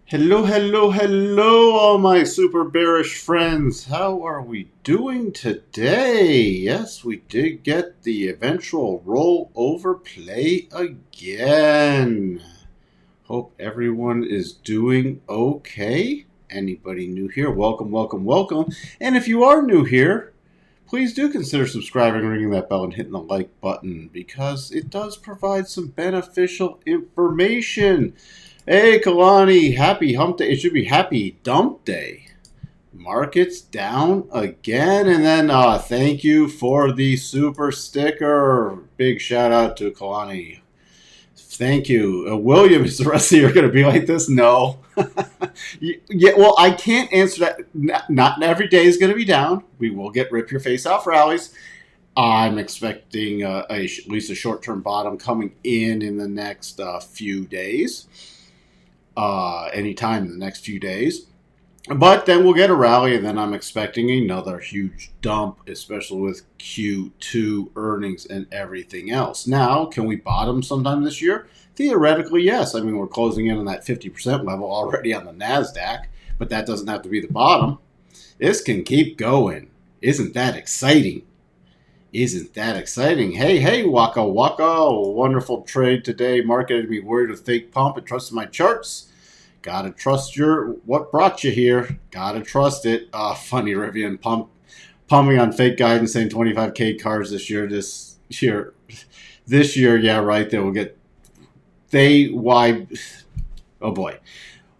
Hello, hello, hello, all my super bearish friends. How are we doing today? Yes, we did get the eventual rollover play again. Hope everyone is doing okay. Anybody new here? Welcome, welcome, welcome. And if you are new here, please do consider subscribing, ringing that bell, and hitting the like button because it does provide some beneficial information. Hey, Kalani, happy hump day. It should be happy dump day. Markets down again. And then thank you for the super sticker. Big shout out to Kalani. Thank you. William, is the rest of you going to be like this? No. Yeah, well, I can't answer that. Not every day is going to be down. We will get rip your face off rallies. I'm expecting at least a short-term bottom coming in the next few days. Anytime in the next few days. But then we'll get a rally, and then I'm expecting another huge dump, especially with Q2 earnings and everything else. Now, can we bottom sometime this year? Theoretically, yes. I mean, we're closing in on that 50% level already on the NASDAQ, but that doesn't have to be the bottom. This can keep going. Isn't that exciting? Isn't that exciting? Hey, hey, Waka Waka. Wonderful trade today. Market to be worried with fake pump and trust my charts. Gotta trust what brought you here. Gotta trust it. Funny Rivian pumping on fake guidance saying 25K cars this year. This year, yeah, right. They will get. Why? Oh boy.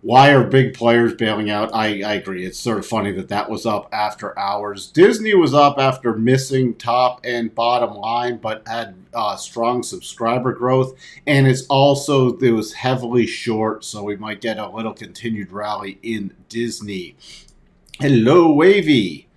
Why are big players bailing out? I agree. It's sort of funny that was up after hours. Disney was up after missing top and bottom line, but had strong subscriber growth. And it was heavily short, so we might get a little continued rally in Disney. Hello, Wavy.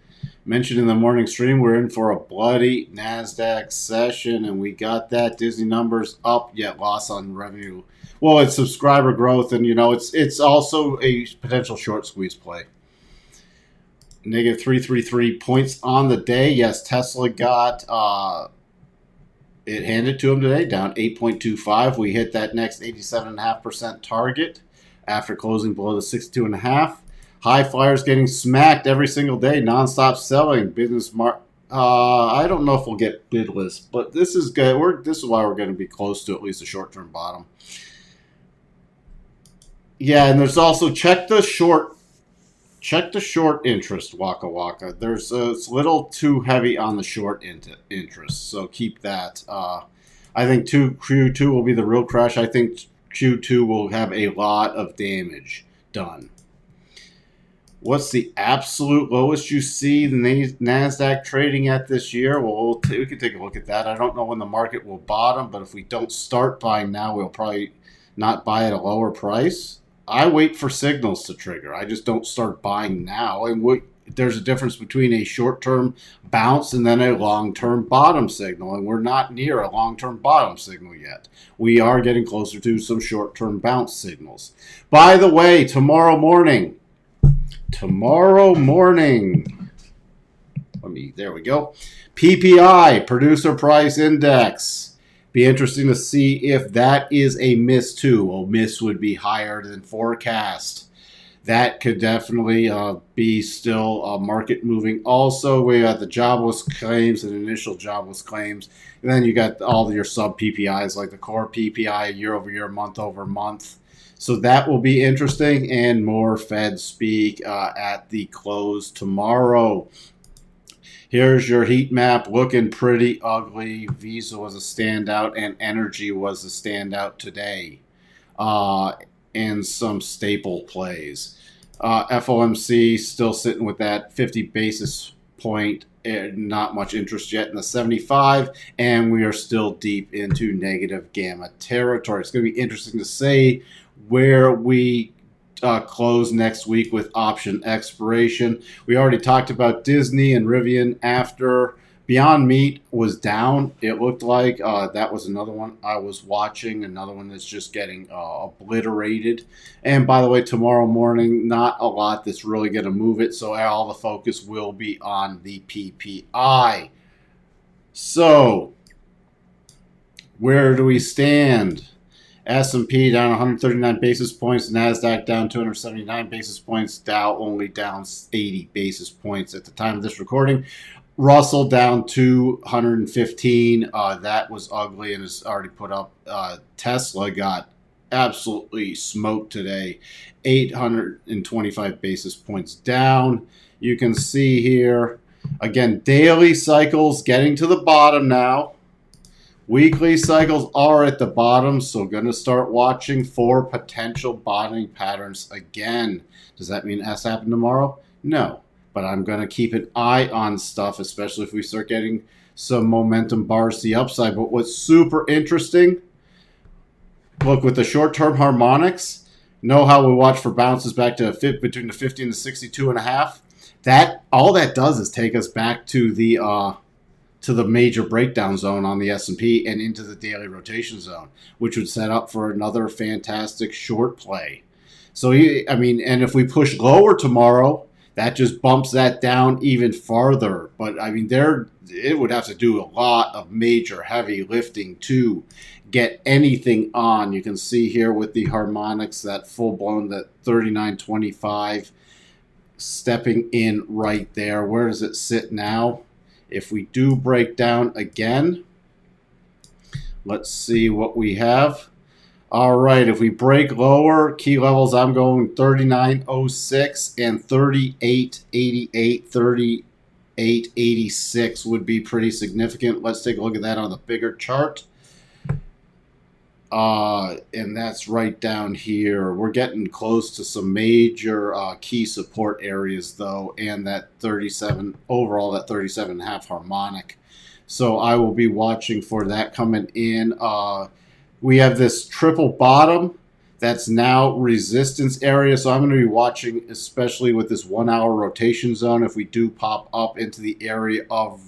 Mentioned in the morning stream, we're in for a bloody NASDAQ session, and we got that. Disney numbers up, yet loss on revenue. Well, it's subscriber growth, and it's also a potential short squeeze play. Negative 333 points on the day. Yes, Tesla got it handed to him today, down 8.25. We hit that next 87.5% target after closing below the 62.5. High flyers getting smacked every single day, nonstop selling. I don't know if we'll get bidless, but this is good. This is why we're going to be close to at least a short-term bottom. Yeah, and there's also check the short interest, Waka Waka. It's a little too heavy on the short interest, so keep that. I think Q2 will be the real crash. I think Q2 will have a lot of damage done. What's the absolute lowest you see the NASDAQ trading at this year? Well, we can take a look at that. I don't know when the market will bottom, but if we don't start buying now, we'll probably not buy at a lower price. I wait for signals to trigger. I just don't start buying now. And there's a difference between a short-term bounce and then a long-term bottom signal. And we're not near a long-term bottom signal yet. We are getting closer to some short-term bounce signals. By the way, tomorrow morning, there we go. PPI, Producer Price Index. Be interesting to see if that is a miss too. Well, miss would be higher than forecast. That could definitely be still market moving. Also, we got the jobless claims and initial jobless claims. And then you got all your sub PPIs like the core PPI year over year, month over month. So that will be interesting, and more Fed speak at the close tomorrow. Here's your heat map looking pretty ugly. Visa was a standout, and energy was a standout today. And some staple plays. FOMC still sitting with that 50 basis point. Not much interest yet in the 75, and we are still deep into negative gamma territory. It's going to be interesting to see where we close next week with option expiration. We already talked about Disney and Rivian after Beyond Meat was down. It looked like that was another one I was watching, another one that's just getting obliterated. And by the way, tomorrow morning, not a lot that's really going to move it, so all the focus will be on the PPI. So, where do we stand? S&P down 139 basis points, NASDAQ down 279 basis points, Dow only down 80 basis points at the time of this recording. Russell down 215. That was ugly and is already put up. Tesla got absolutely smoked today, 825 basis points down. You can see here, again, daily cycles getting to the bottom now. Weekly cycles are at the bottom, so going to start watching for potential bottoming patterns again. Does that mean it has to happen tomorrow? No, but I'm going to keep an eye on stuff, especially if we start getting some momentum bars to the upside. But what's super interesting, look, with the short-term harmonics, know how we watch for bounces back to between the 50 and the 62.5? That all that does is take us back to the major breakdown zone on the S&P and into the daily rotation zone, which would set up for another fantastic short play. So, I mean, and if we push lower tomorrow, that just bumps that down even farther. But, I mean, it would have to do a lot of major heavy lifting to get anything on. You can see here with the harmonics, that full-blown, that 39.25 stepping in right there. Where does it sit now? If we do break down again, let's see what we have. All right, if we break lower, key levels, I'm going 39.06 and 38.88, 38.86 would be pretty significant. Let's take a look at that on the bigger chart. And that's right down here. We're getting close to some major key support areas, though, and that 37 overall, that 37.5 harmonic. So I will be watching for that coming in. We have this triple bottom that's now resistance area. So I'm going to be watching, especially with this 1 hour rotation zone, if we do pop up into the area of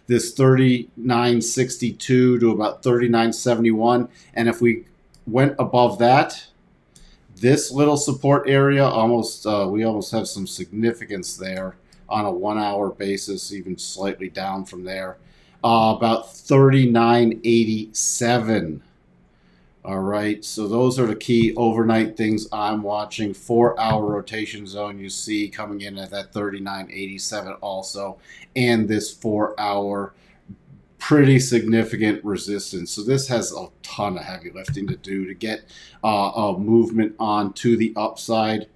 this 39.62 to about 39.71. And if we went above that, this little support area, we almost have some significance there on a 1 hour basis, even slightly down from there. About 39.87. All right, so those are the key overnight things I'm watching. 4 hour rotation zone you see coming in at that 39.87 also, and this 4 hour pretty significant resistance. So this has a ton of heavy lifting to do to get a movement on to the upside.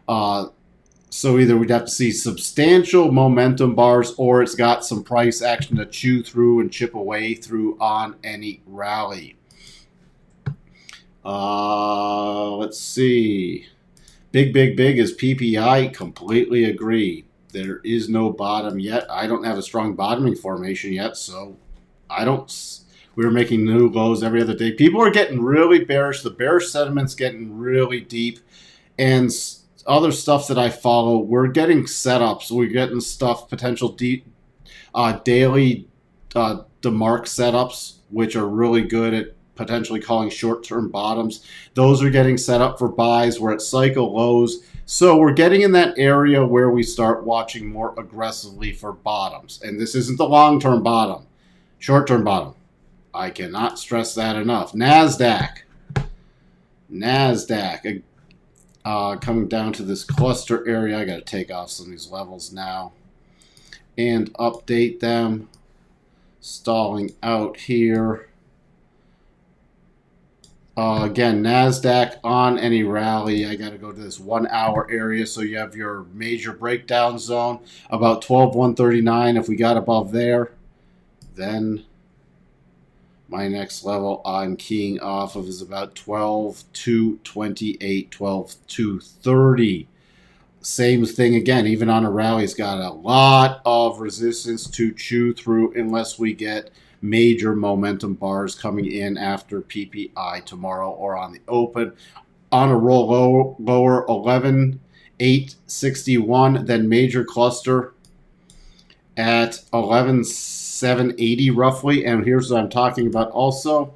So either we'd have to see substantial momentum bars, or it's got some price action to chew through and chip away through on any rally. Let's see. Big is PPI. Completely agree. There is no bottom yet. I don't have a strong bottoming formation yet, so we were making new lows every other day. People are getting really bearish. The bearish sentiment's getting really deep, and other stuff that I follow, we're getting setups. We're getting stuff, potential daily DeMark setups, which are really good at potentially calling short-term bottoms. Those are getting set up for buys. We're at cycle lows. So we're getting in that area where we start watching more aggressively for bottoms. And this isn't the long-term bottom, short-term bottom. I cannot stress that enough. NASDAQ, coming down to this cluster area. I got to take off some of these levels now and update them. Stalling out here. Again, NASDAQ on any rally, I got to go to this 1 hour area. So you have your major breakdown zone, about 12,139. If we got above there, then my next level I'm keying off of is about 12,228, 12,230. Same thing again, even on a rally, it's got a lot of resistance to chew through unless we get major momentum bars coming in after PPI tomorrow or on the open. On a roll lower 11,861, then major cluster at 11,780 roughly. And here's what I'm talking about also.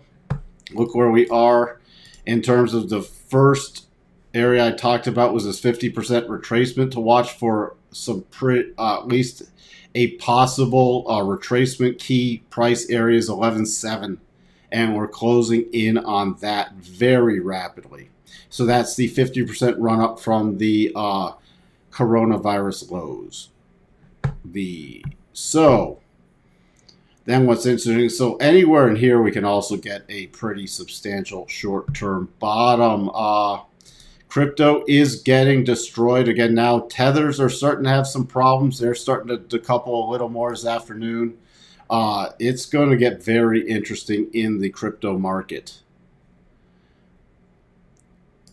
Look where we are in terms of the first area I talked about was this 50% retracement to watch for some at least a possible retracement. Key price area is 11.7, and we're closing in on that very rapidly. So that's the 50% run up from the coronavirus lows. So then what's interesting, so anywhere in here we can also get a pretty substantial short-term bottom. Crypto is getting destroyed again now. Tethers are starting to have some problems. They're starting to decouple a little more this afternoon. It's going to get very interesting in the crypto market.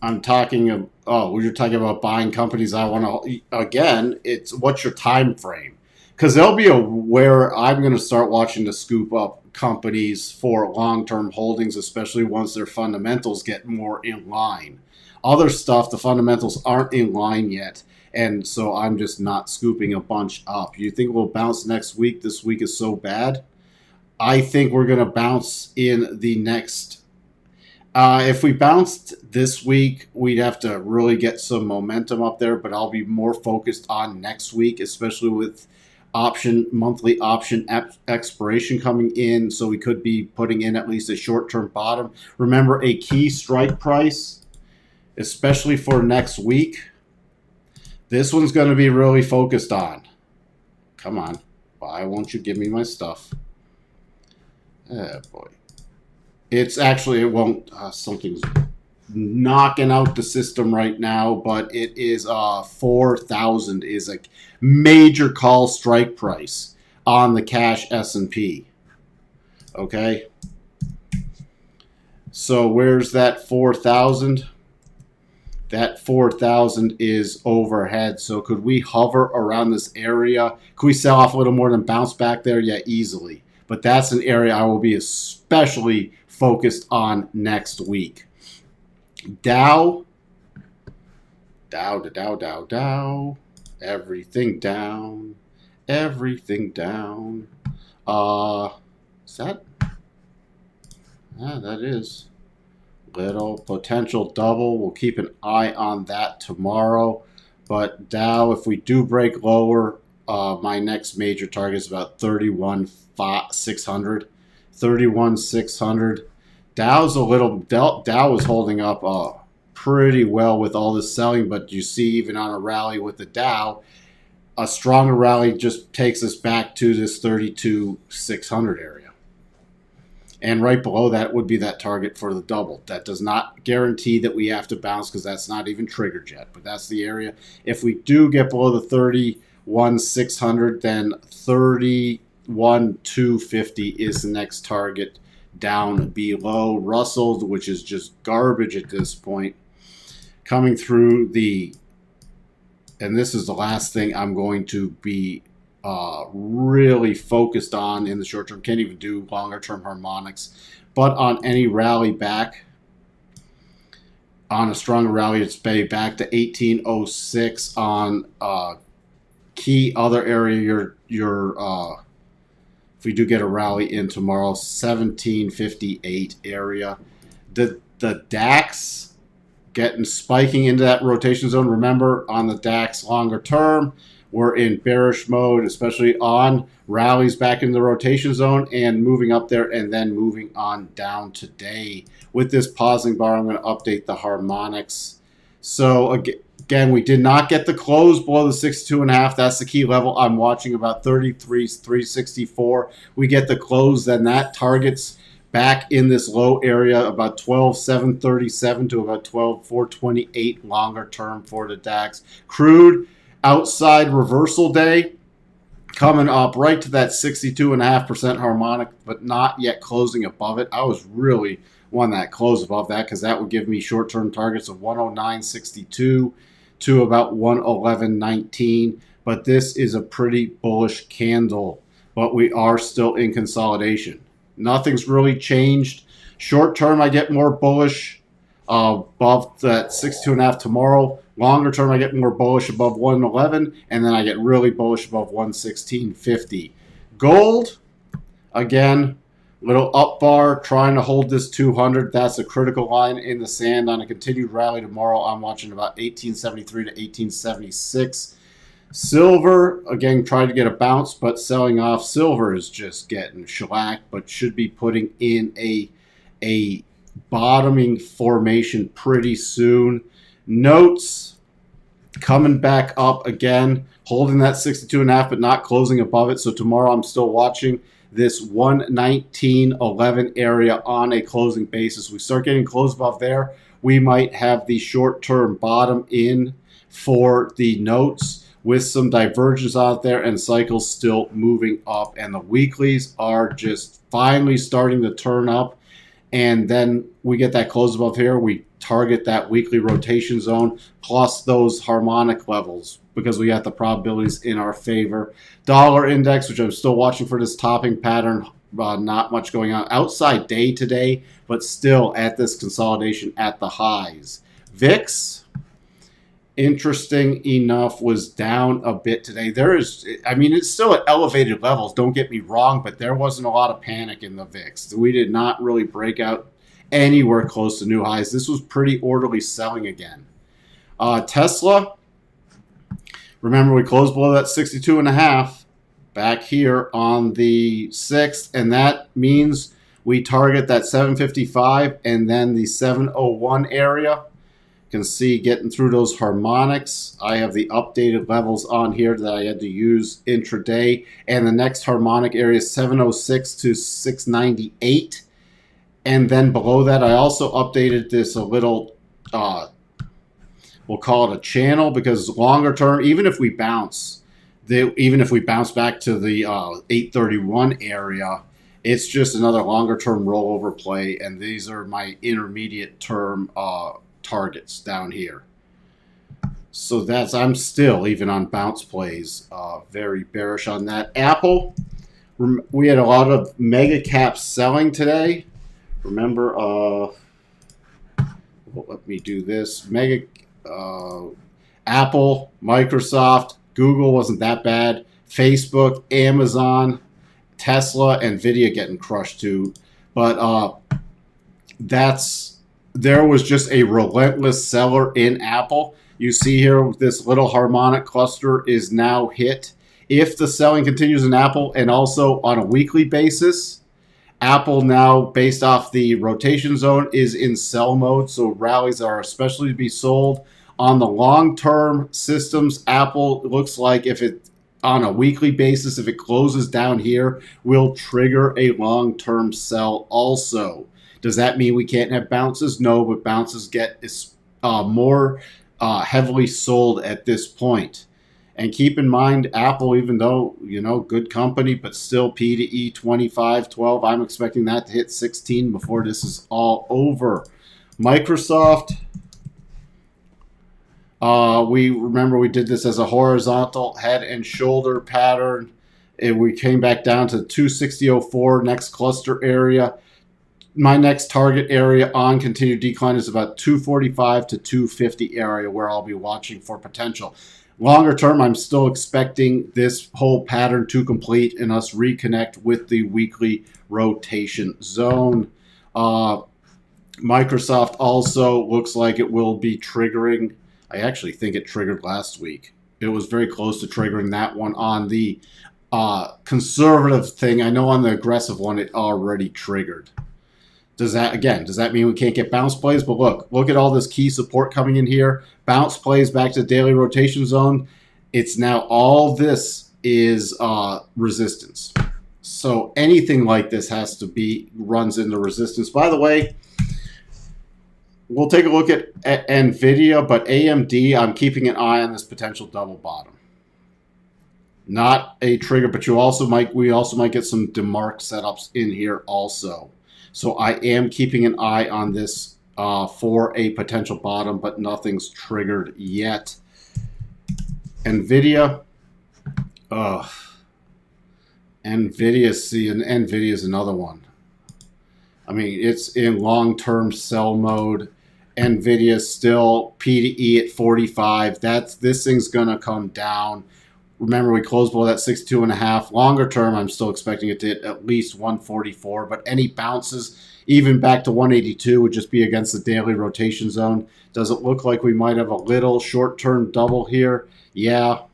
I'm talking you're talking about buying companies. I want to, again, it's what's your time frame? Because there'll be where I'm going to start watching to scoop up companies for long-term holdings, especially once their fundamentals get more in line. Other stuff, the fundamentals aren't in line yet, and so I'm just not scooping a bunch up. You think we'll bounce next week? This week is so bad. I think we're going to bounce in the next. If we bounced this week, we'd have to really get some momentum up there, but I'll be more focused on next week, especially with monthly option expiration coming in, so we could be putting in at least a short-term bottom. Remember, a key strike price, especially for next week, this one's going to be really focused on. Come on, why won't you give me my stuff? Oh boy, it's actually, it won't, something's knocking out the system right now, but it is 4,000 is a major call strike price on the cash S&P. Okay, so where's that 4,000? That 4,000 is overhead. So could we hover around this area? Could we sell off a little more than bounce back there? Yeah, easily. But that's an area I will be especially focused on next week. Dow. Everything down. Everything down. Is that? Yeah, that is. Little potential double. We'll keep an eye on that tomorrow. But Dow, if we do break lower, my next major target is about 31,600. 31,600. Dow's a little. Dow is holding up pretty well with all this selling, but you see, even on a rally with the Dow, a stronger rally just takes us back to this 32,600 area. And right below that would be that target for the double. That does not guarantee that we have to bounce because that's not even triggered yet. But that's the area. If we do get below the 31,600, then 31,250 is the next target down below. Russell, which is just garbage at this point, coming through the, and this is the last thing I'm going to be really focused on in the short term. Can't even do longer term harmonics, but on any rally back, on a stronger rally, it's back to 1806. On key other area, your if we do get a rally in tomorrow, 1758 area. The DAX spiking into that rotation zone. Remember, on the DAX longer term, we're in bearish mode, especially on rallies back in the rotation zone and moving up there and then moving on down today. With this pausing bar, I'm going to update the harmonics. So again, we did not get the close below the 62.5. That's the key level. I'm watching about 33,364. We get the close, then that targets back in this low area, about 12,737 to about 12,428 longer term for the DAX. Crude, outside reversal day, coming up right to that 62.5% harmonic, but not yet closing above it. I was really want that close above that because that would give me short-term targets of 109.62 to about 111.19. But this is a pretty bullish candle, but we are still in consolidation. Nothing's really changed. Short term, I get more bullish above that 62.5 tomorrow. Longer term, I get more bullish above 111, and then I get really bullish above 116.50. Gold, again, little up bar, trying to hold this 200. That's a critical line in the sand. On a continued rally tomorrow, I'm watching about 1873 to 1876. Silver, again, trying to get a bounce, but selling off. Silver is just getting shellacked, but should be putting in a a bottoming formation pretty soon. Notes coming back up again, holding that 62.5, but not closing above it. So tomorrow I'm still watching this 119.11 area on a closing basis. We start getting close above there, we might have the short-term bottom in for the notes with some divergence out there and cycles still moving up. And the weeklies are just finally starting to turn up. And then we get that close above here. We target that weekly rotation zone plus those harmonic levels because we got the probabilities in our favor. Dollar index, which I'm still watching for this topping pattern. Not much going on outside day today, but still at this consolidation at the highs. VIX, interesting enough, was down a bit today. I mean, it's still at elevated levels, don't get me wrong, but there wasn't a lot of panic in the VIX. We did not really break out anywhere close to new highs. This was pretty orderly selling again. Tesla, remember we closed below that 62.5 back here on the 6th, and that means we target that 755 and then the 701 area. Can see getting through those harmonics. I have the updated levels on here that I had to use intraday, and the next harmonic area is 706 to 698. And then below that, I also updated this a little, we'll call it a channel, because longer term, even if we bounce back to the 831 area, it's just another longer term rollover play, and these are my intermediate term targets down here. So I'm still, even on bounce plays, very bearish on that. Apple, we had a lot of mega caps selling today. Remember, let me do this. Apple, Microsoft, Google wasn't that bad. Facebook, Amazon, Tesla, Nvidia getting crushed too. But there was just a relentless seller in Apple. You see here, this little harmonic cluster is now hit. If the selling continues in Apple, and also on a weekly basis, Apple now, based off the rotation zone, is in sell mode. So rallies are especially to be sold. On the long-term systems, Apple looks like if it, on a weekly basis, if it closes down here, will trigger a long-term sell also. Does that mean we can't have bounces? No, but bounces get more heavily sold at this point. And keep in mind, Apple, even though, good company, but still P to E 25, 12. I'm expecting that to hit 16 before this is all over. Microsoft, we did this as a horizontal head and shoulder pattern. And we came back down to 260.04, next cluster area. My next target area on continued decline is about 245 to 250 area, where I'll be watching for potential. Longer term, I'm still expecting this whole pattern to complete and us reconnect with the weekly rotation zone. Microsoft also looks like it will be triggering. I actually think it triggered last week. It was very close to triggering that one on the conservative thing. I know on the aggressive one, it already triggered. Does that mean we can't get bounce plays? But look at all this key support coming in here. Bounce plays back to the daily rotation zone. It's now all this is resistance. So anything like this runs into resistance. By the way, we'll take a look at Nvidia, but AMD, I'm keeping an eye on this potential double bottom. Not a trigger, but we also might get some DeMark setups in here also. So I am keeping an eye on this for a potential bottom, but nothing's triggered yet. Nvidia, Nvidia is another one. I mean, it's in long-term sell mode. Nvidia still P to E at 45. This thing's gonna come down. Remember, we closed below that 62.5. Longer term, I'm still expecting it to hit at least 144. But any bounces, even back to 182, would just be against the daily rotation zone. Does it look like we might have a little short-term double here? Yeah.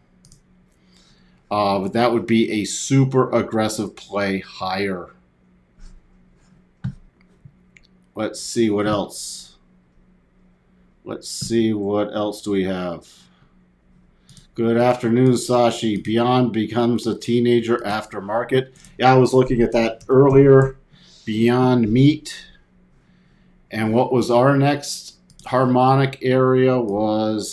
But that would be a super aggressive play higher. Let's see what else. Let's see what else do we have. Good afternoon, Sashi. Beyond becomes a teenager after market. Yeah, I was looking at that earlier. Beyond Meat. And what was our next harmonic area was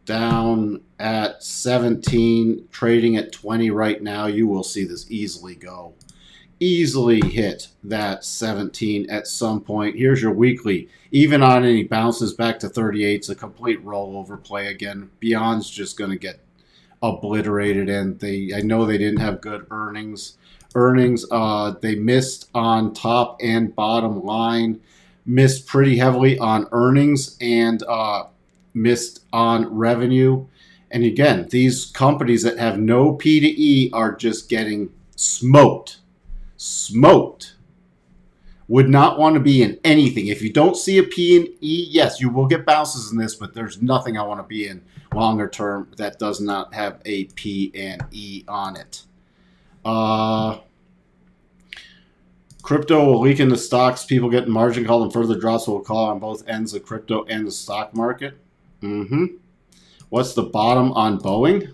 down at 17, trading at 20 right now. You will see this easily hit that 17 at some point. Here's your weekly. Even on any bounces back to 38, it's a complete rollover play again. Beyond's just going to get obliterated, and I know they didn't have good earnings. They missed on top and bottom line, missed pretty heavily on earnings, and missed on revenue. And again, these companies that have no P to E are just getting smoked. Would not want to be in anything. If you don't see a P and E, yes, you will get bounces in this, but there's nothing I want to be in longer term that does not have a P and E on it. Crypto will leak into stocks. People get margin call and further drops will call on both ends of crypto and the stock market. What's the bottom on Boeing?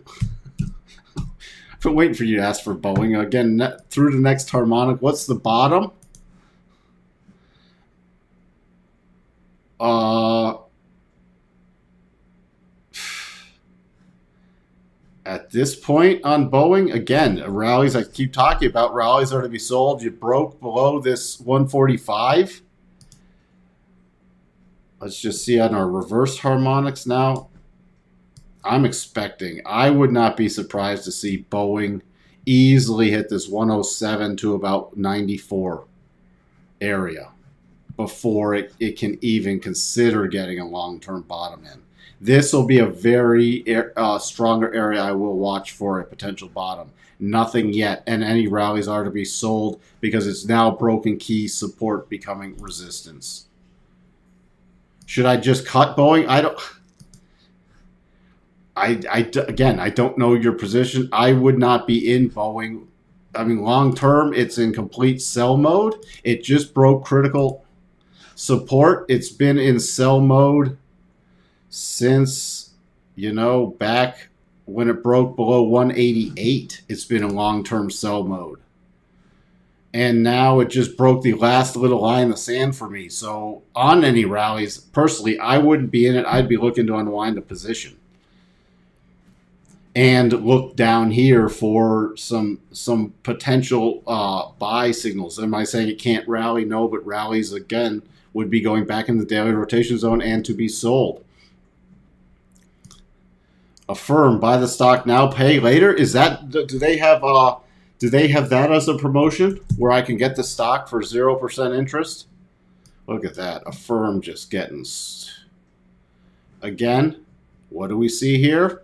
I've been waiting for you to ask for Boeing. Again, through the next harmonic, what's the bottom? At this point on Boeing, again, rallies I keep talking about, rallies are to be sold. You broke below this 145. Let's just see on our reverse harmonics now. I would not be surprised to see Boeing easily hit this 107 to about 94 area before it can even consider getting a long-term bottom in. This will be a very stronger area I will watch for a potential bottom. Nothing yet, and any rallies are to be sold because it's now broken key support becoming resistance. Should I just cut Boeing? I don't know your position. I would not be in Boeing. I mean, long term, it's in complete sell mode. It just broke critical support. It's been in sell mode since, back when it broke below 188. It's been in long-term sell mode. And now it just broke the last little line in the sand for me. So on any rallies, personally, I wouldn't be in it. I'd be looking to unwind a position. And look down here for some potential buy signals. Am I saying it can't rally? No, but rallies, again, would be going back in the daily rotation zone and to be sold. Affirm, buy the stock now, pay later. Is that, do they have that as a promotion where I can get the stock for 0% interest? Look at that. Affirm just getting, again, what do we see here?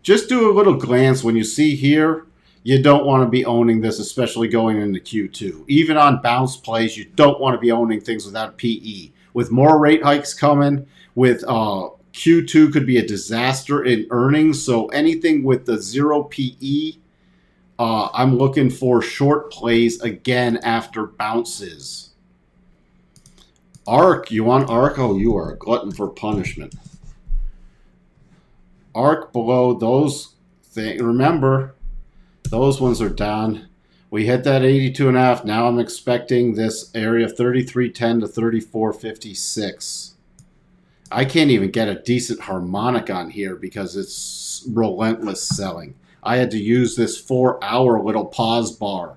Just do a little glance. When you see here, you don't want to be owning this, especially going into Q2. Even on bounce plays, you don't want to be owning things without PE. With more rate hikes coming, with Q2 could be a disaster in earnings. So anything with the 0 PE, I'm looking for short plays again after bounces. ARK, you want ARK? Oh, you are a glutton for punishment. ARK below those things. Remember, those ones are down. We hit that 82.5. Now I'm expecting this area 33.10 to 34.56. I can't even get a decent harmonic on here because it's relentless selling. I had to use this 4-hour little pause bar.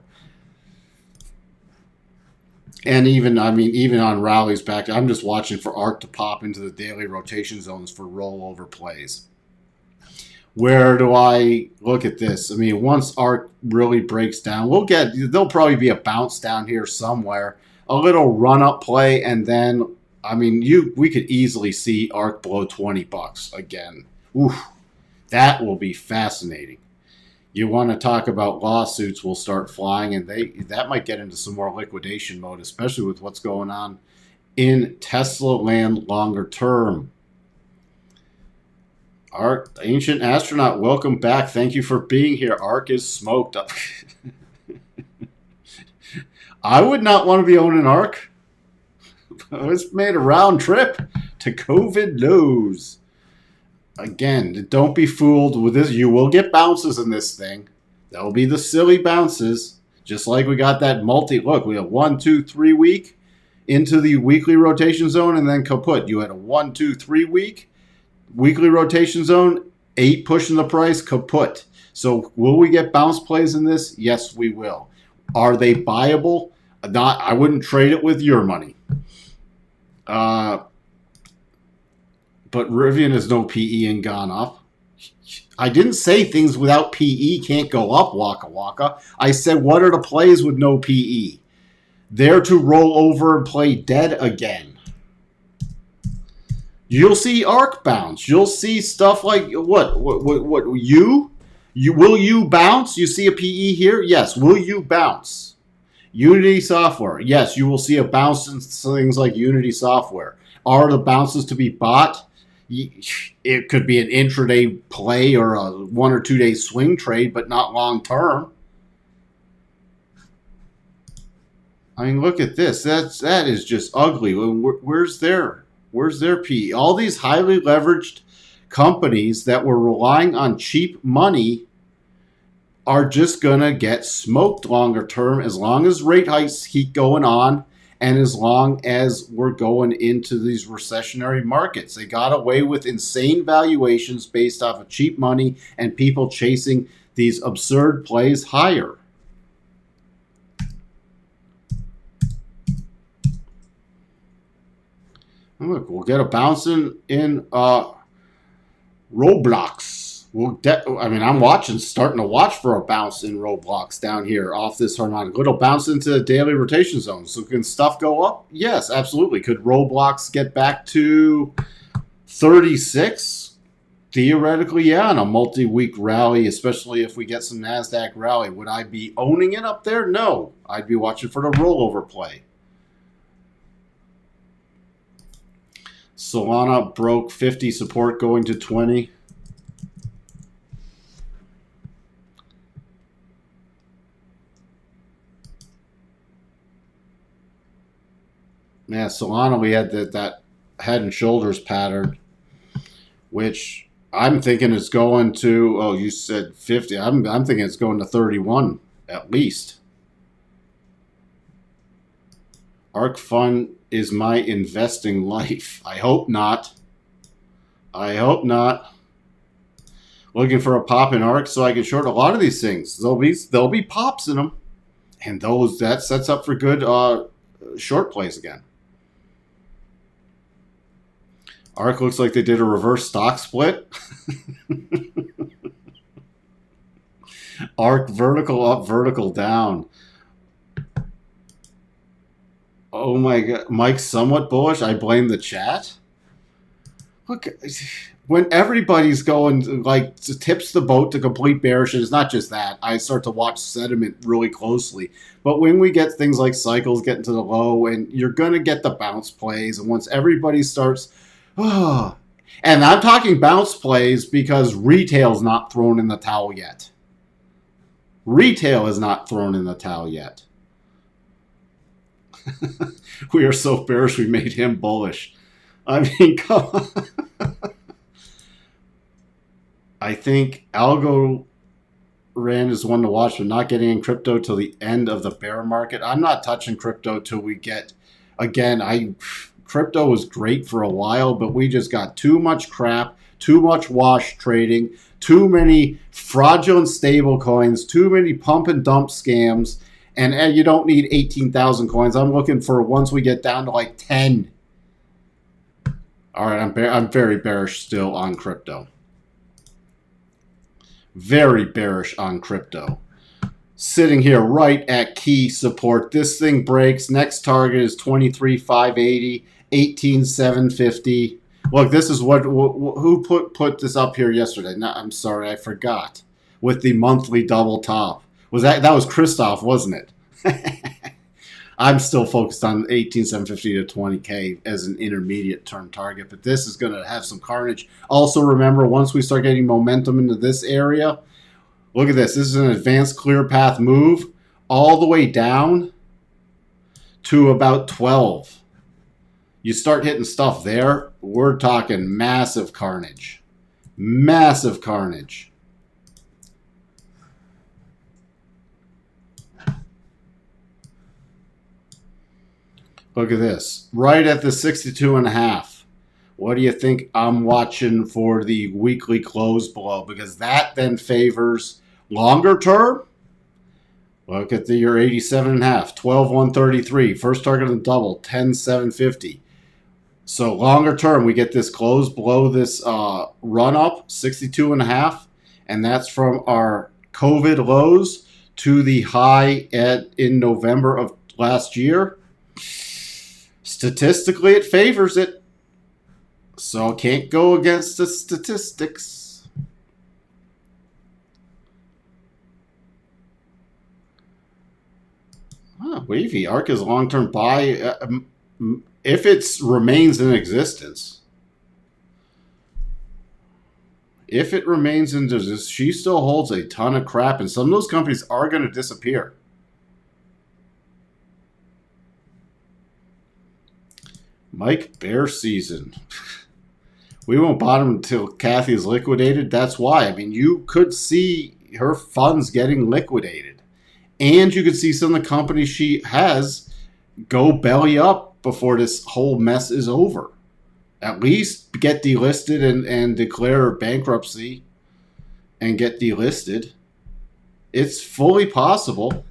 And even on rallies back, I'm just watching for ARK to pop into the daily rotation zones for rollover plays. Where do I look at this? I mean, once ARK really breaks down, there'll probably be a bounce down here somewhere, a little run-up play, and then, we could easily see ARK below $20 again. Oof, that will be fascinating. You want to talk about lawsuits will start flying, and that might get into some more liquidation mode, especially with what's going on in Tesla land longer term. ARK, Ancient Astronaut, welcome back. Thank you for being here. ARK is smoked up. I would not want to be owning ARK. It's made a round trip to COVID lows. Again, don't be fooled with this. You will get bounces in this thing. That'll be the silly bounces. Just like we got that look, we have 1, 2, 3 week into the weekly rotation zone and then kaput. You had a 1, 2, 3 week weekly rotation zone, 8 pushing the price, kaput. So will we get bounce plays in this? Yes, we will. Are they buyable? Not. I wouldn't trade it with your money. But Rivian has no PE and gone up. I didn't say things without PE can't go up, Waka Waka. I said, what are the plays with no PE? They're to roll over and play dead again. You'll see arc bounce. You'll see stuff like what will you bounce? You see a PE here? Yes. Will you bounce? Unity software. Yes, you will see a bounce in things like Unity software. Are the bounces to be bought? It could be an intraday play or a 1 or 2 day swing trade, but not long term. I mean, look at this. That is just ugly. Where's their PE? All these highly leveraged companies that were relying on cheap money are just going to get smoked longer term as long as rate hikes keep going on and as long as we're going into these recessionary markets. They got away with insane valuations based off of cheap money and people chasing these absurd plays higher. Look, we'll get a bounce in Roblox. I'm starting to watch for a bounce in Roblox down here off this harmonic. Little bounce into the daily rotation zone. So can stuff go up? Yes, absolutely. Could Roblox get back to 36? Theoretically, yeah, on a multi-week rally, especially if we get some NASDAQ rally. Would I be owning it up there? No. I'd be watching for the rollover play. Solana broke 50 support going to 20. Yeah, Solana, we had that head and shoulders pattern, which I'm thinking is going to, oh, you said 50. I'm thinking it's going to 31 at least. ARK Fund is my investing life. I hope not. I hope not. Looking for a pop in ARK so I can short a lot of these things. There'll be pops in them, and that sets up for good short plays again. ARK looks like they did a reverse stock split. ARK vertical up, vertical down. Oh my God. Mike's somewhat bullish. I blame the chat. Look, when everybody's going, tips the boat to complete bearish, and it's not just that. I start to watch sentiment really closely. But when we get things like cycles getting to the low, and you're going to get the bounce plays, and once everybody starts... and I'm talking bounce plays because retail's not thrown in the towel yet. Retail is not thrown in the towel yet. We are so bearish we made him bullish. I mean, come on. I think Algorand is one to watch, but not getting in crypto till the end of the bear market. I'm not touching crypto till we get, again, crypto was great for a while, but we just got too much crap, too much wash trading, too many fraudulent stable coins, too many pump and dump scams, and you don't need 18,000 coins. I'm looking for once we get down to like 10. All right, I'm very bearish still on crypto. Very bearish on crypto. Sitting here right at key support. This thing breaks. Next target is 23,580, 18,750. Look, this is who put this up here yesterday? No, I'm sorry, I forgot. With the monthly double top. That was Christoph, wasn't it? I'm still focused on 18,750 to 20K as an intermediate term target, but this is going to have some carnage. Also remember, once we start getting momentum into this area, look at this. This is an advanced clear path move all the way down to about 12. You start hitting stuff there, we're talking massive carnage. Massive carnage. Look at this. Right at the 62.5. What do you think I'm watching for the weekly close below? Because that then favors longer term. Look at your 87.5, 12,133. First target on the double, 10,750. So longer term, we get this close below this run up, 62.5. And that's from our COVID lows to the high in November of last year. Statistically, it favors it. So can't go against the statistics. Wavy arc is long-term buy if it remains in existence. If it remains in existence, she still holds a ton of crap, and some of those companies are going to disappear. Mike, bear season. We won't bottom until Kathy is liquidated. That's why. I mean, you could see her funds getting liquidated. And you could see some of the companies she has go belly up before this whole mess is over. At least get delisted and declare bankruptcy and get delisted. It's fully possible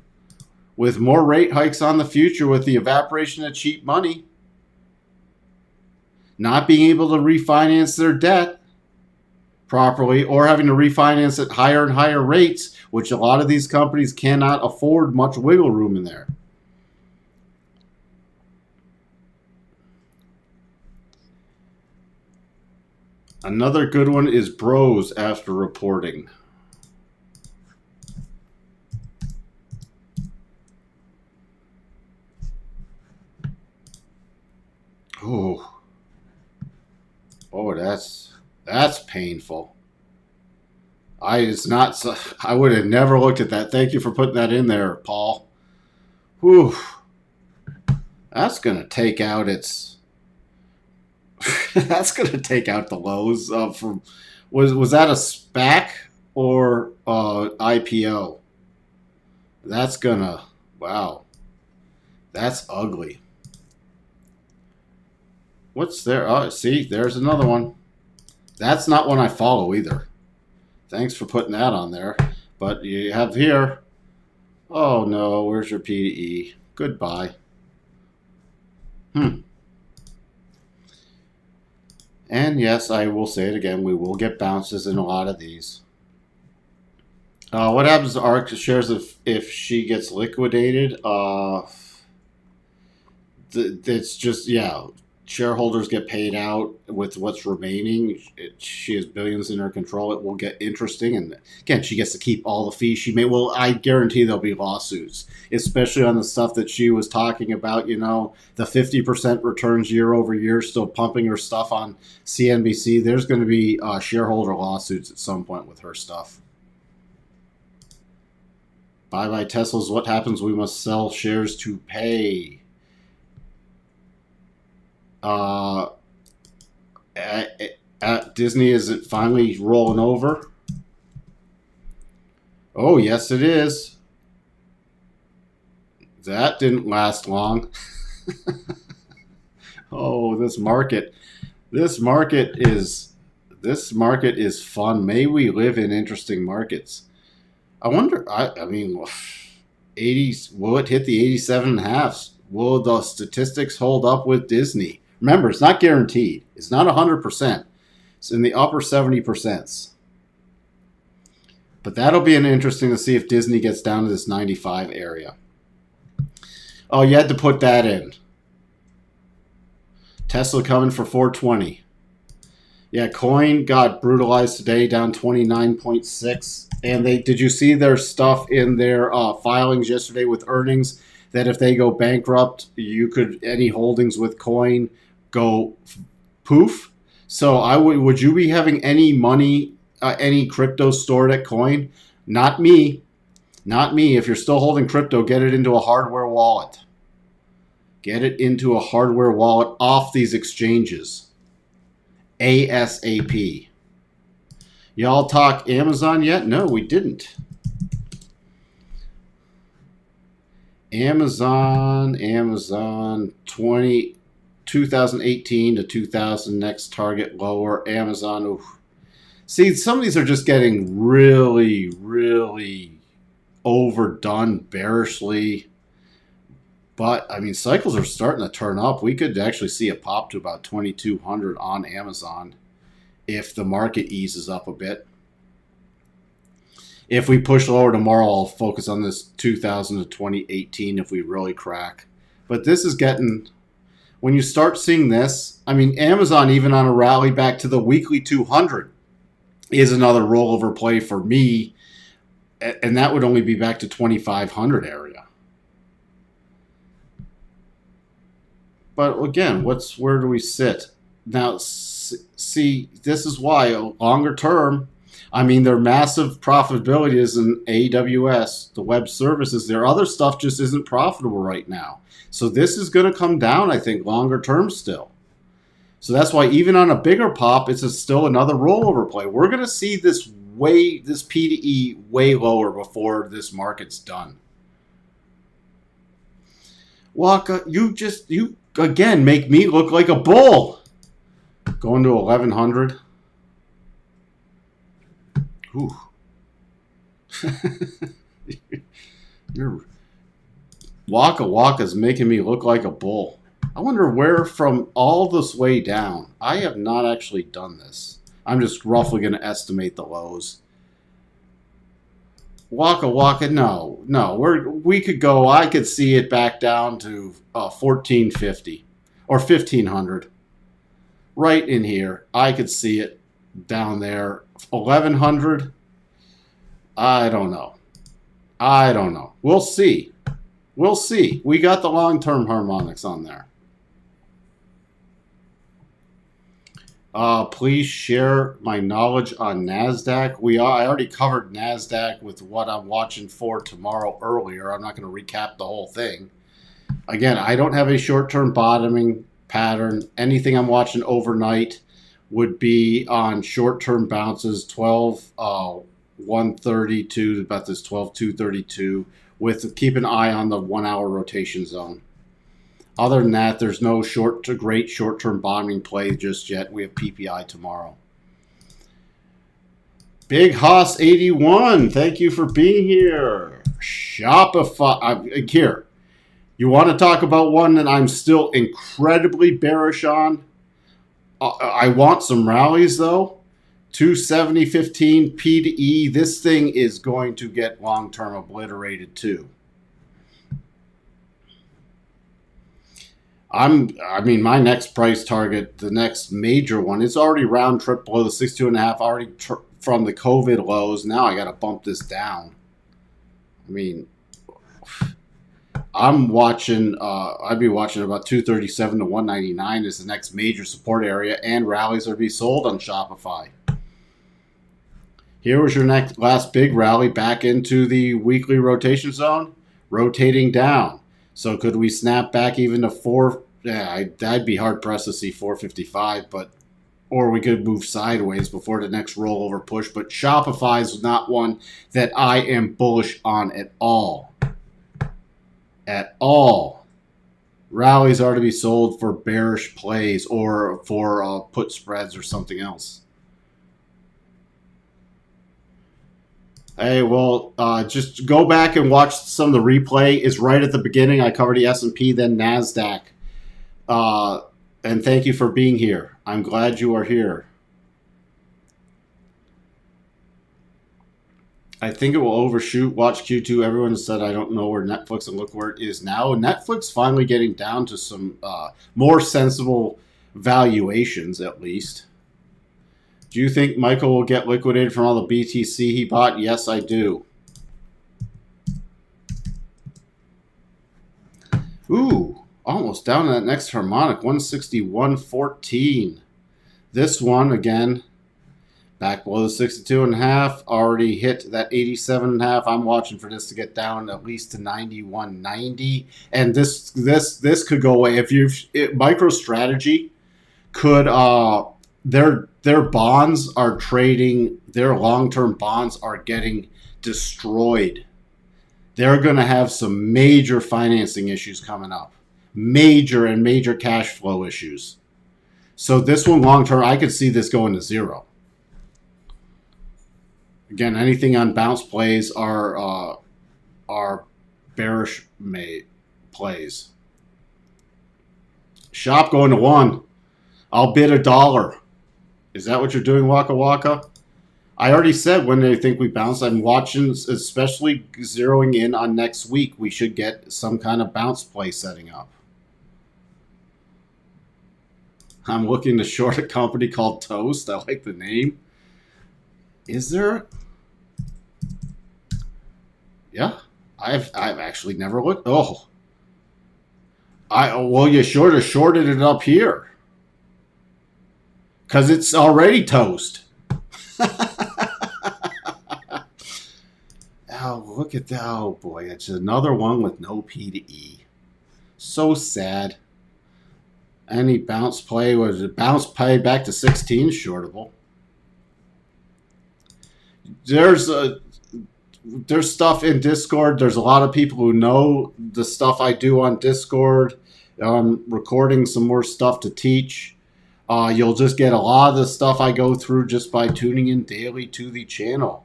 with more rate hikes on the future with the evaporation of cheap money. Not being able to refinance their debt properly or having to refinance at higher and higher rates, which a lot of these companies cannot afford much wiggle room in there. Another good one is Bros after reporting. Oh, that's painful. I would have never looked at that. Thank you for putting that in there, Paul. Whew. That's gonna take out its. That's gonna take out the lows from. Was that a SPAC or IPO? That's gonna. Wow. That's ugly. What's there? Oh, see, there's another one. That's not one I follow either. Thanks for putting that on there. But you have here. Oh no, where's your PDE? Goodbye. And yes, I will say it again. We will get bounces in a lot of these. What happens to ARC shares if she gets liquidated? It's just, yeah. Shareholders get paid out with what's remaining. She has billions in her control. It will get interesting. And again, she gets to keep all the fees she made. Well, I guarantee there'll be lawsuits, especially on the stuff that she was talking about, you know, the 50% returns year over year, still pumping her stuff on CNBC. There's going to be shareholder lawsuits at some point with her stuff. Bye-bye Teslas. What happens? We must sell shares to pay. At Disney, is it finally rolling over? Oh, yes, it is. That didn't last long. Oh, this market is fun. May we live in interesting markets. I wonder. I mean, 80s. Will it hit the 87.5? Will the statistics hold up with Disney? Remember, it's not guaranteed. It's not 100%. It's in the upper 70%. But that'll be interesting to see if Disney gets down to this 95 area. Oh, you had to put that in. Tesla coming for 420. Yeah, coin got brutalized today, down 29.6. And did you see their stuff in their filings yesterday with earnings that if they go bankrupt, any holdings with coin go poof? So would you be having any money, any crypto stored at coin? Not me. Not me. If you're still holding crypto, get it into a hardware wallet. Get it into a hardware wallet off these exchanges. ASAP. Y'all talk Amazon yet? No, we didn't. Amazon 2018 to 2000 next target lower. Amazon, oof. See, some of these are just getting really, really overdone bearishly. But, I mean, cycles are starting to turn up. We could actually see a pop to about 2,200 on Amazon if the market eases up a bit. If we push lower tomorrow, I'll focus on this 2000 to 2018 if we really crack. But this is getting, when you start seeing this, I mean, Amazon, even on a rally back to the weekly 200, is another rollover play for me. And that would only be back to 2,500 area. But again, where do we sit? Now, see, this is why longer term, I mean, their massive profitability is in AWS, the web services. Their other stuff just isn't profitable right now. So this is going to come down, I think, longer term still. So that's why even on a bigger pop, it's still another rollover play. We're going to see this PDE way lower before this market's done. Waka, you again make me look like a bull. Going to 1100. Ooh. Your Waka's making me look like a bull. I wonder where from all this way down. I have not actually done this. I'm just roughly going to estimate the lows. Waka, no. We could go, I could see it back down to 1450 or 1500. Right in here. I could see it down there. 1100. I don't know. We'll see. We got the long-term harmonics on there. Please share my knowledge on NASDAQ. I already covered NASDAQ with what I'm watching for tomorrow earlier. I'm not going to recap the whole thing. Again, I don't have a short-term bottoming pattern. Anything I'm watching overnight would be on short-term bounces, 12.130 to about this 12.232, with keep an eye on the 1 hour rotation zone. Other than that, there's no great short-term bottoming play just yet. We have PPI tomorrow. Big Hoss 81, thank you for being here. Shopify, here. You want to talk about one that I'm still incredibly bearish on? I want some rallies though. 270.15 P to E. This thing is going to get long-term obliterated too. I mean, my next price target, the next major one, it's already round trip below the 62.5, already from the COVID lows. Now I got to bump this down. I mean, I'm watching, I'd be watching about 237 to 199 is the next major support area, and rallies are to be sold on Shopify. Here was your last big rally back into the weekly rotation zone, rotating down. So could we snap back even to 4? Yeah, I'd be hard pressed to see 455, or we could move sideways before the next rollover push. But Shopify is not one that I am bullish on at all. At all. Rallies are to be sold for bearish plays or for put spreads or something else. Hey, well, just go back and watch some of the replay. It's right at the beginning. I covered the S&P, then NASDAQ. And thank you for being here. I'm glad you are here. I think it will overshoot. Watch Q2. Everyone said I don't know where Netflix, and look where it is now. Netflix finally getting down to some more sensible valuations, at least. Do you think Michael will get liquidated from all the BTC he bought? Yes, I do. Ooh, almost down to that next harmonic, 161.14. This one, again, Back below the 62.5, already hit that 87.5. I'm watching for this to get down at least to 91.90, and this could go away if MicroStrategy could their bonds are trading, their long-term bonds are getting destroyed. They're going to have some major financing issues coming up, major cash flow issues. So this one long-term, I could see this going to zero. Again, anything on bounce plays are bearish plays. Shop going to 1. I'll bid $1. Is that what you're doing, Waka Waka? I already said when they think we bounce. I'm watching, especially zeroing in on next week. We should get some kind of bounce play setting up. I'm looking to short a company called Toast. I like the name. Is there? Yeah, I've actually never looked. Oh, well, you should have shorted it up here because it's already Toast. Oh, look at that! Oh boy, it's another one with no P to E. So sad. Any bounce play was a bounce play back to 16 shortable. There's stuff in Discord. There's a lot of people who know the stuff I do on Discord. I'm recording some more stuff to teach. You'll just get a lot of the stuff I go through just by tuning in daily to the channel.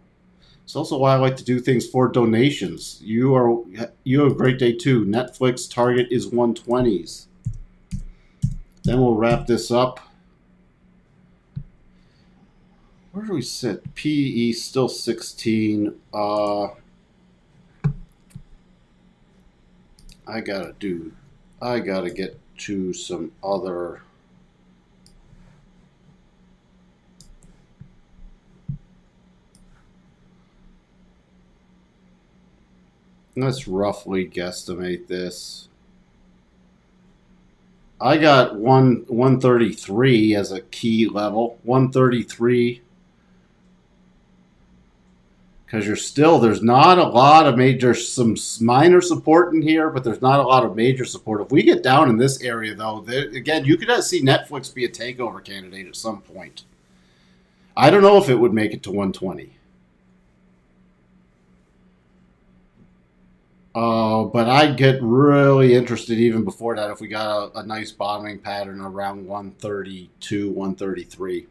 It's also why I like to do things for donations. You have a great day too. Netflix target is 120s. Then we'll wrap this up. Where do we sit? PE still 16. I gotta get to some other. Let's roughly guesstimate this. I got 133 as a key level. 133. Because there's not a lot of major, some minor support in here, but there's not a lot of major support. If we get down in this area, though, again, you could see Netflix be a takeover candidate at some point. I don't know if it would make it to 120. But I'd get really interested even before that if we got a nice bottoming pattern around 132, 133.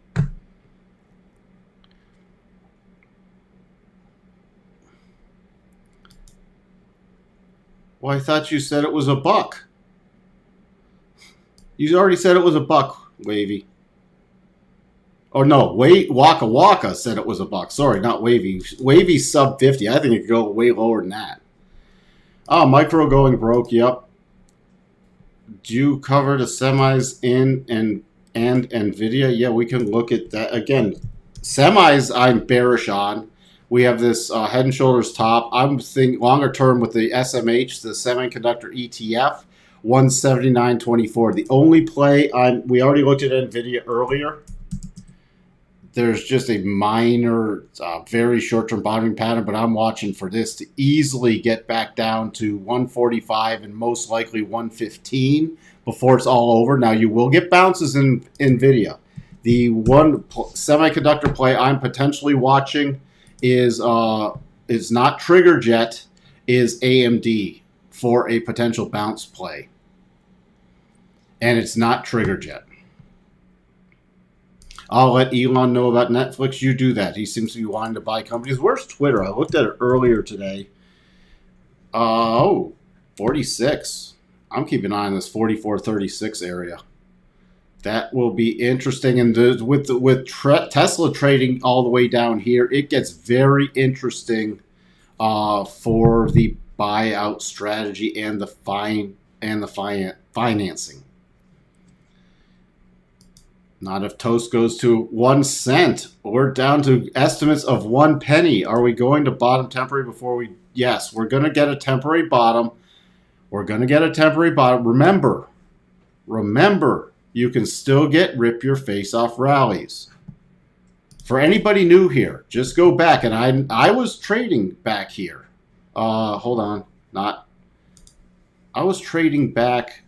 Well, I thought you said it was $1. You already said it was $1, Wavy. Oh, no, Waka Waka said it was $1. Sorry, not Wavy. Wavy's sub 50. I think it could go way lower than that. Oh, micro going broke, yep. Do you cover the semis and NVIDIA? Yeah, we can look at that. Again, semis I'm bearish on. We have this head and shoulders top. I'm thinking longer term with the SMH, the semiconductor ETF, 179.24. The only play we already looked at NVIDIA earlier. There's just a minor, very short-term bottoming pattern, but I'm watching for this to easily get back down to 145 and most likely 115 before it's all over. Now, you will get bounces in NVIDIA. The one semiconductor play I'm potentially watching is not triggered yet, is AMD for a potential bounce play. And it's not triggered yet. I'll let Elon know about Netflix. You do that. He seems to be wanting to buy companies. Where's Twitter? I looked at it earlier today. 46. I'm keeping an eye on this 44.36 area. That will be interesting. And with Tesla trading all the way down here, it gets very interesting for the buyout strategy and the financing. Not if toast goes to 1 cent. We're down to estimates of 1 penny. Are we going to bottom temporary before we? Yes, we're going to get a temporary bottom. We're going to get a temporary bottom. Remember, you can still get rip your face off rallies. For anybody new here, just go back. And I was trading back here. Hold on. I was trading back.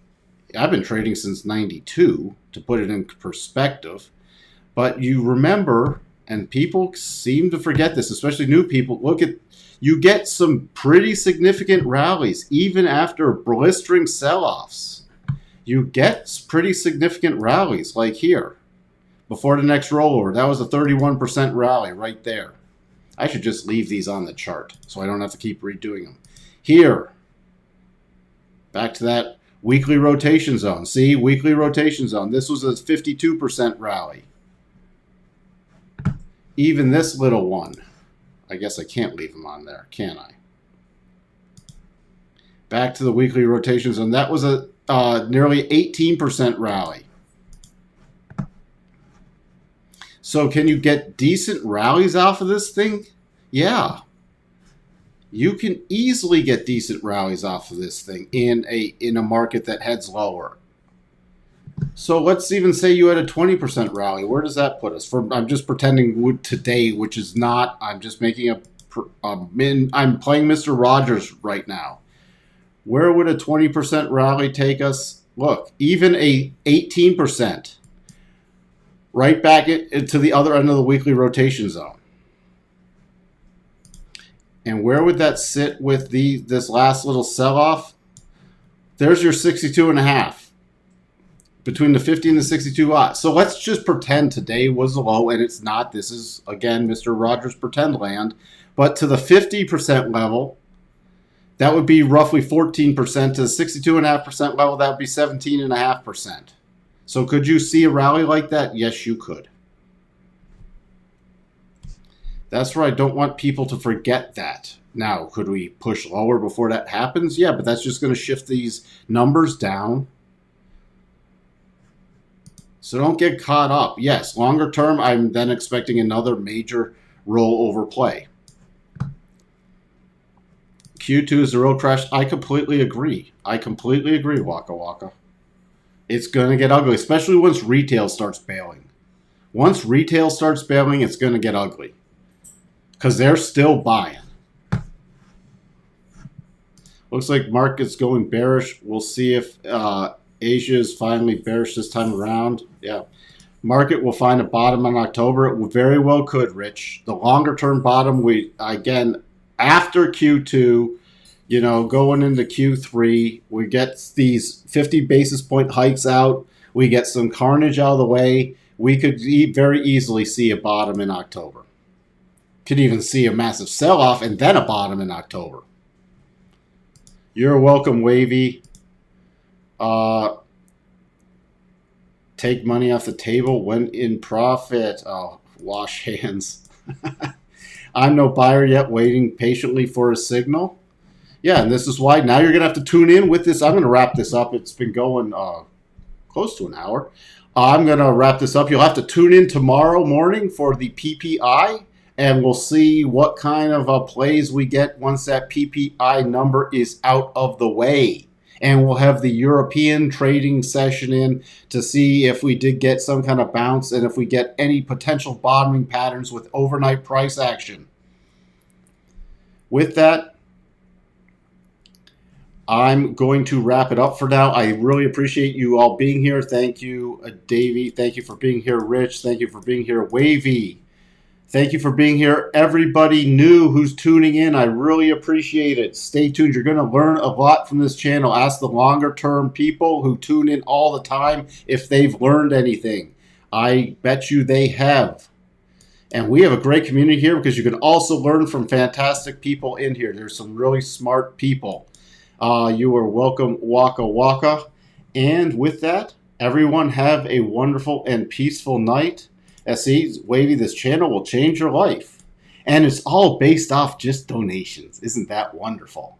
I've been trading since 92 to put it in perspective. But you remember, and people seem to forget this, especially new people, you get some pretty significant rallies even after blistering sell-offs. You get pretty significant rallies like here. Before the next rollover, that was a 31% rally right there. I should just leave these on the chart so I don't have to keep redoing them. Here, back to that weekly rotation zone. See, weekly rotation zone. This was a 52% rally. Even this little one. I guess I can't leave them on there, can I? Back to the weekly rotation zone. That was a nearly 18% rally. So can you get decent rallies off of this thing? Yeah. You can easily get decent rallies off of this thing in a market that heads lower. So let's even say you had a 20% rally. Where does that put us? I'm just pretending today, which is not. I'm just making I'm playing Mr. Rogers right now. Where would a 20% rally take us? Look, even a 18%. Right back to the other end of the weekly rotation zone. And where would that sit with this last little sell-off? There's your 62.5. Between the 50 and the 62 odds. So let's just pretend today was a low, and it's not. This is, again, Mr. Rogers pretend land. But to the 50% level, that would be roughly 14%. To the 62.5% level, that would be 17.5%. So could you see a rally like that? Yes, you could. That's where I don't want people to forget that. Now, could we push lower before that happens? Yeah, but that's just going to shift these numbers down. So don't get caught up. Yes, longer term, I'm then expecting another major rollover play. Q2 is the real crash. I completely agree. Waka Waka. It's going to get ugly, especially once retail starts bailing. Once retail starts bailing, it's going to get ugly. Because they're still buying. Looks like market's going bearish. We'll see if Asia is finally bearish this time around. Yeah. Market will find a bottom in October. It very well could, Rich. The longer term bottom, again, after Q2, going into Q3, we get these 50 basis point hikes out. We get some carnage out of the way. We could very easily see a bottom in October. Could even see a massive sell-off and then a bottom in October. You're welcome, Wavy. Take money off the table when in profit. Oh, wash hands. I'm no buyer yet, waiting patiently for a signal. Yeah, and this is why now you're going to have to tune in with this. I'm going to wrap this up. It's been going close to an hour. I'm going to wrap this up. You'll have to tune in tomorrow morning for the PPI, and we'll see what kind of plays we get once that PPI number is out of the way. And we'll have the European trading session in to see if we did get some kind of bounce and if we get any potential bottoming patterns with overnight price action. With that, I'm going to wrap it up for now. I really appreciate you all being here. Thank you, Davey. Thank you for being here, Rich. Thank you for being here, Wavy. Thank you for being here. Everybody new who's tuning in, I really appreciate it. Stay tuned. You're going to learn a lot from this channel. Ask the longer term people who tune in all the time if they've learned anything. I bet you they have. And we have a great community here because you can also learn from fantastic people in here. There's some really smart people. You are welcome, Waka Waka. And with that, everyone have a wonderful and peaceful night. See, Wavy, this channel will change your life. And it's all based off just donations. Isn't that wonderful?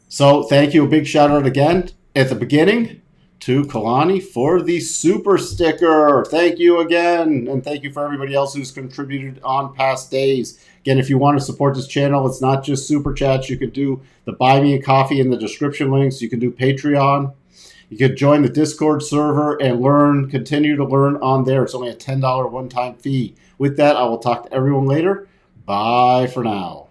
So thank you. A big shout out again at the beginning to Kalani for the super sticker. Thank you again. And thank you for everybody else who's contributed on past days. Again, if you want to support this channel, it's not just super chats. You could do the Buy Me a Coffee in the description links. You can do Patreon. You could join the Discord server and continue to learn on there. It's only a $10 one-time fee. With that, I will talk to everyone later. Bye for now.